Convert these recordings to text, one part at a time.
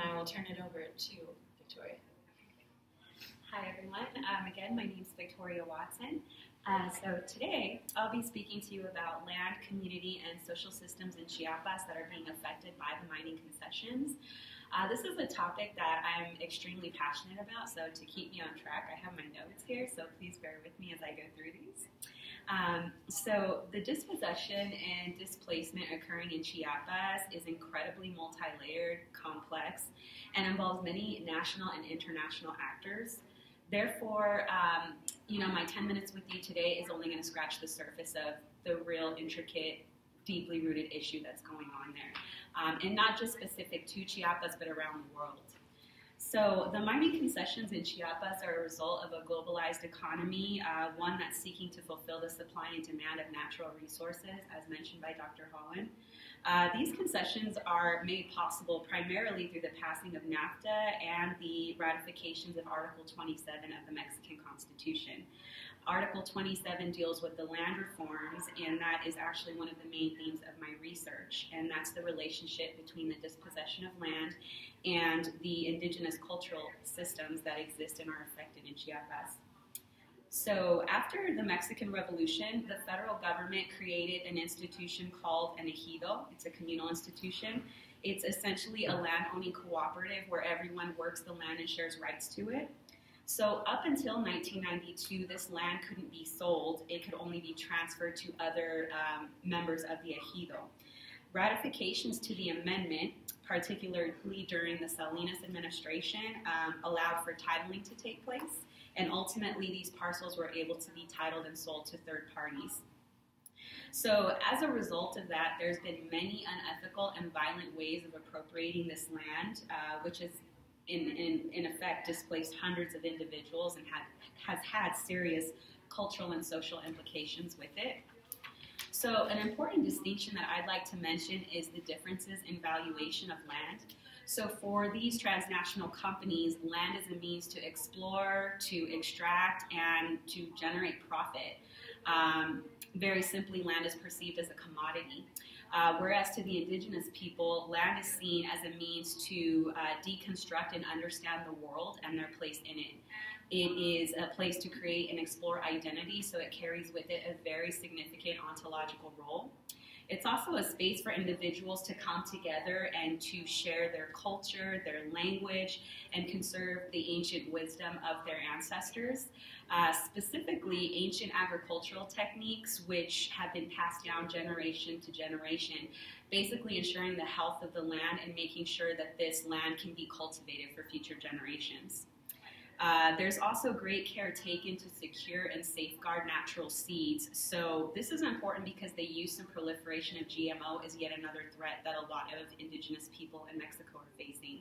I will turn it over to Victoria. Hi everyone. Again, my name is Victoria Watson. So today I'll be speaking to you about land, community, and social systems in Chiapas that are being affected by the mining concessions. This is a topic that I'm extremely passionate about, so to keep me on track, I have my notes here, so please bear with me as I go through these. So the dispossession and displacement occurring in Chiapas is incredibly multi-layered, complex, and involves many national and international actors. Therefore, my 10 minutes with you today is only going to scratch the surface of the real intricate, deeply rooted issue that's going on there. And not just specific to Chiapas, but around the world. So the mining concessions in Chiapas are a result of a globalized economy, one that's seeking to fulfill the supply and demand of natural resources, as mentioned by Dr. Holland. These concessions are made possible primarily through the passing of NAFTA and the ratifications of Article 27 of the Mexican Constitution. Article 27 deals with the land reforms, and that is actually one of the main themes of my research, and that's the relationship between the dispossession of land and the indigenous cultural systems that exist and are affected in Chiapas. So after the Mexican Revolution, the federal government created an institution called an ejido. It's a communal institution. It's essentially a land-owning cooperative where everyone works the land and shares rights to it. So up until 1992, this land couldn't be sold. It could only be transferred to other members of the ejido. Ratifications to the amendment, particularly during the Salinas administration, allowed for titling to take place, and ultimately these parcels were able to be titled and sold to third parties. So as a result of that, there's been many unethical and violent ways of appropriating this land, which is in effect displaced hundreds of individuals and has had serious cultural and social implications with it. So an important distinction that I'd like to mention is the differences in valuation of land. So for these transnational companies, land is a means to explore, to extract, and to generate profit. Very simply, land is perceived as a commodity. Whereas to the indigenous people, land is seen as a means to deconstruct and understand the world and their place in it. It is a place to create and explore identity, so it carries with it a very significant ontological role. It's also a space for individuals to come together and to share their culture, their language, and conserve the ancient wisdom of their ancestors. Specifically, ancient agricultural techniques which have been passed down generation to generation, basically ensuring the health of the land and making sure that this land can be cultivated for future generations. There's also great care taken to secure and safeguard natural seeds. So this is important because the use and proliferation of GMO is yet another threat that a lot of indigenous people in Mexico are facing.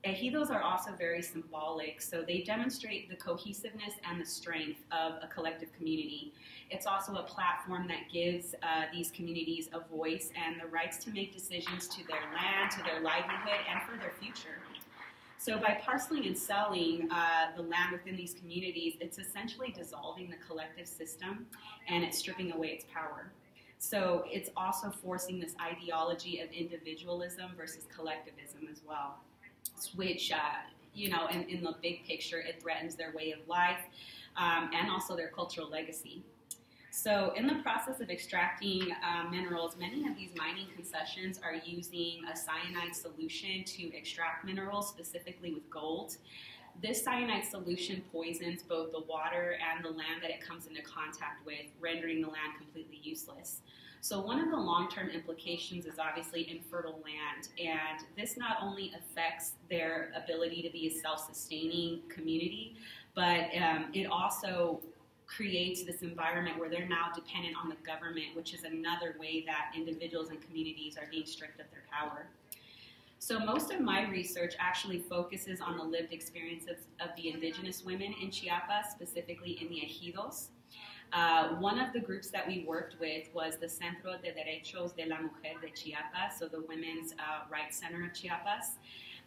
Ejidos are also very symbolic, so they demonstrate the cohesiveness and the strength of a collective community. It's also a platform that gives these communities a voice and the rights to make decisions to their land, to their livelihood, and for their future. So by parceling and selling the land within these communities, it's essentially dissolving the collective system and it's stripping away its power. So it's also forcing this ideology of individualism versus collectivism as well, which, in the big picture, it threatens their way of life and also their cultural legacy. So in the process of extracting minerals, many of these mining concessions are using a cyanide solution to extract minerals, specifically with gold. This cyanide solution poisons both the water and the land that it comes into contact with, rendering the land completely useless. So one of the long-term implications is obviously infertile land, and this not only affects their ability to be a self-sustaining community, but it also creates this environment where they're now dependent on the government, which is another way that individuals and communities are being stripped of their power. So most of my research actually focuses on the lived experiences of the indigenous women in Chiapas, specifically in the ejidos. One of the groups that we worked with was the Centro de Derechos de la Mujer de Chiapas, so the Women's Rights Center of Chiapas.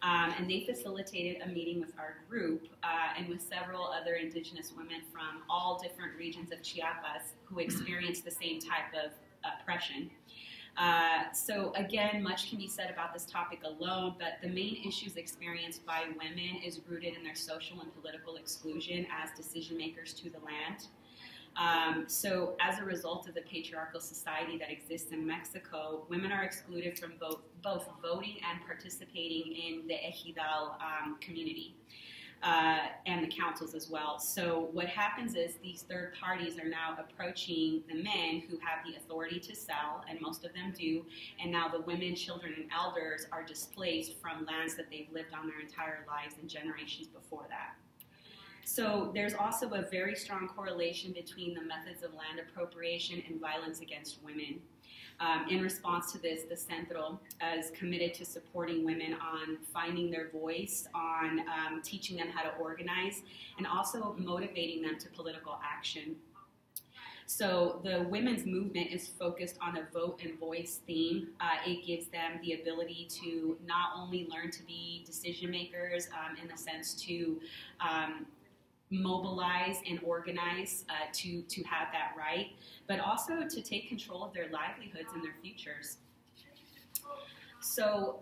And they facilitated a meeting with our group and with several other indigenous women from all different regions of Chiapas who experienced the same type of oppression. So again, much can be said about this topic alone, but the main issues experienced by women is rooted in their social and political exclusion as decision makers to the land. So as a result of the patriarchal society that exists in Mexico, women are excluded from both voting and participating in the ejidal community. And the councils as well. So what happens is these third parties are now approaching the men who have the authority to sell, and most of them do, and now the women, children, and elders are displaced from lands that they've lived on their entire lives and generations before that. So there's also a very strong correlation between the methods of land appropriation and violence against women. In response to this, the Centro is committed to supporting women on finding their voice, on teaching them how to organize, and also motivating them to political action. So the women's movement is focused on a vote and voice theme. It gives them the ability to not only learn to be decision makers in the sense to mobilize and organize to have that right, but also to take control of their livelihoods and their futures. So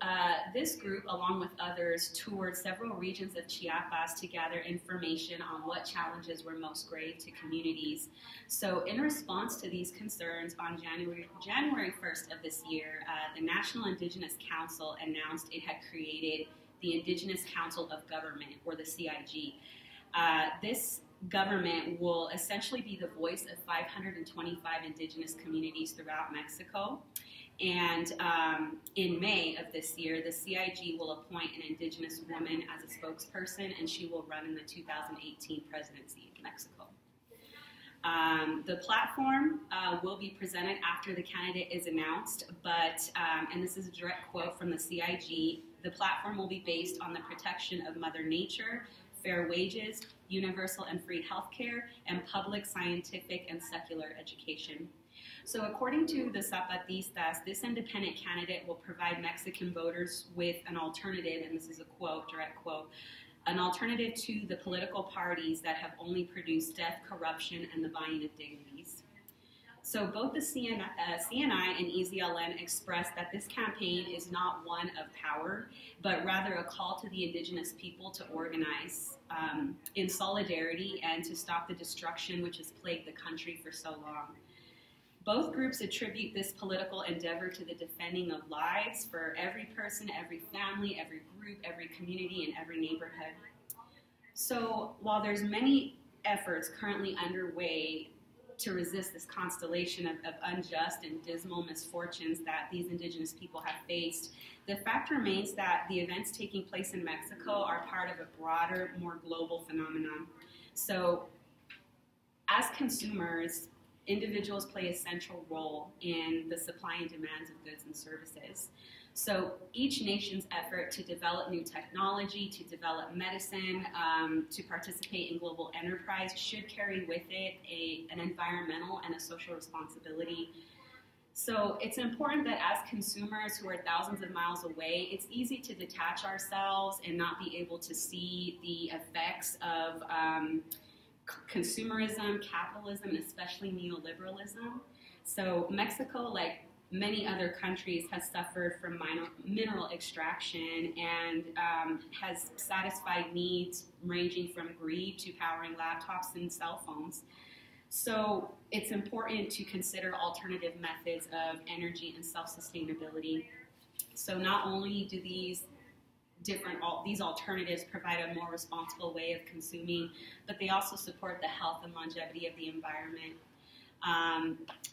this group, along with others, toured several regions of Chiapas to gather information on what challenges were most grave to communities. So in response to these concerns, on January 1st of this year, the National Indigenous Council announced it had created the Indigenous Council of Government, or the CIG. This government will essentially be the voice of 525 indigenous communities throughout Mexico. And in May of this year, the CIG will appoint an indigenous woman as a spokesperson, and she will run in the 2018 presidency of Mexico. The platform will be presented after the candidate is announced, but, and this is a direct quote from the CIG, the platform will be based on the protection of Mother Nature, fair wages, universal and free healthcare, and public, scientific, and secular education. So according to the Zapatistas, this independent candidate will provide Mexican voters with an alternative, and this is a quote, direct quote, an alternative to the political parties that have only produced death, corruption, and the buying of dignities. So both the CNI and EZLN expressed that this campaign is not one of power, but rather a call to the indigenous people to organize in solidarity and to stop the destruction which has plagued the country for so long. Both groups attribute this political endeavor to the defending of lives for every person, every family, every group, every community, and every neighborhood. So while there's many efforts currently underway to resist this constellation of unjust and dismal misfortunes that these indigenous people have faced, the fact remains that the events taking place in Mexico are part of a broader, more global phenomenon. So as consumers, individuals play a central role in the supply and demands of goods and services. So each nation's effort to develop new technology, to develop medicine, to participate in global enterprise should carry with it an environmental and a social responsibility. So it's important that as consumers who are thousands of miles away, it's easy to detach ourselves and not be able to see the effects of consumerism, capitalism, and especially neoliberalism. So Mexico, like many other countries, has suffered from mineral extraction and has satisfied needs ranging from greed to powering laptops and cell phones. So it's important to consider alternative methods of energy and self-sustainability. So not only do these alternatives provide a more responsible way of consuming, but they also support the health and longevity of the environment.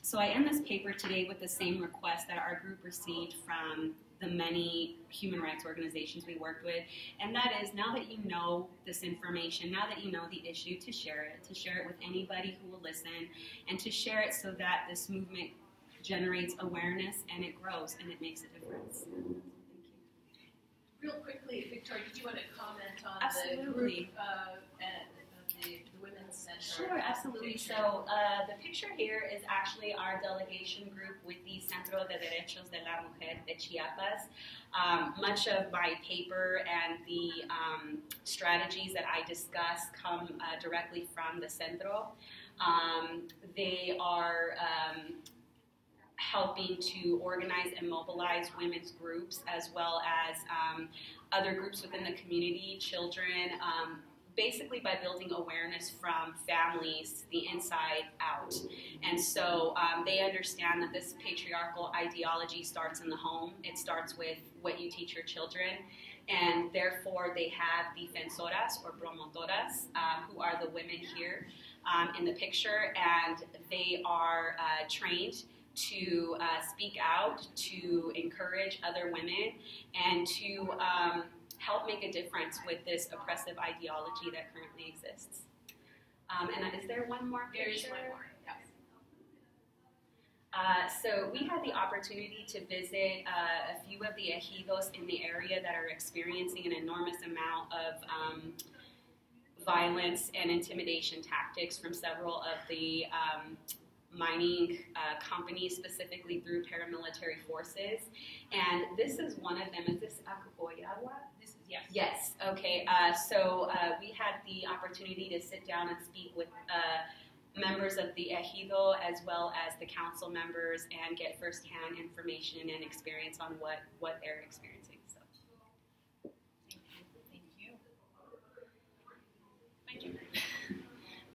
So I end this paper today with the same request that our group received from the many human rights organizations we worked with, and that is, now that you know this information, now that you know the issue, to share it with anybody who will listen, and to share it so that this movement generates awareness and it grows and it makes a difference. Real quickly, Victoria, did you want to comment on Absolutely. the group and the Women's Center? Sure, absolutely. So the picture here is actually our delegation group with the Centro de Derechos de la Mujer de Chiapas. Much of my paper and the strategies that I discuss come directly from the Centro. They are helping to organize and mobilize women's groups as well as other groups within the community, children, basically by building awareness from families, the inside out. And so they understand that this patriarchal ideology starts in the home. It starts with what you teach your children. And therefore they have defensoras or promotoras, who are the women here in the picture, and they are trained to speak out, to encourage other women, and to help make a difference with this oppressive ideology that currently exists. And is there one more picture? There is one more, yes. So we had the opportunity to visit a few of the ejidos in the area that are experiencing an enormous amount of violence and intimidation tactics from several of the mining companies, specifically through paramilitary forces. And this is one of them. Is this Acoyawa? This is, yes. Yes, okay. So we had the opportunity to sit down and speak with members of the ejido as well as the council members and get firsthand information and experience on what they're experiencing.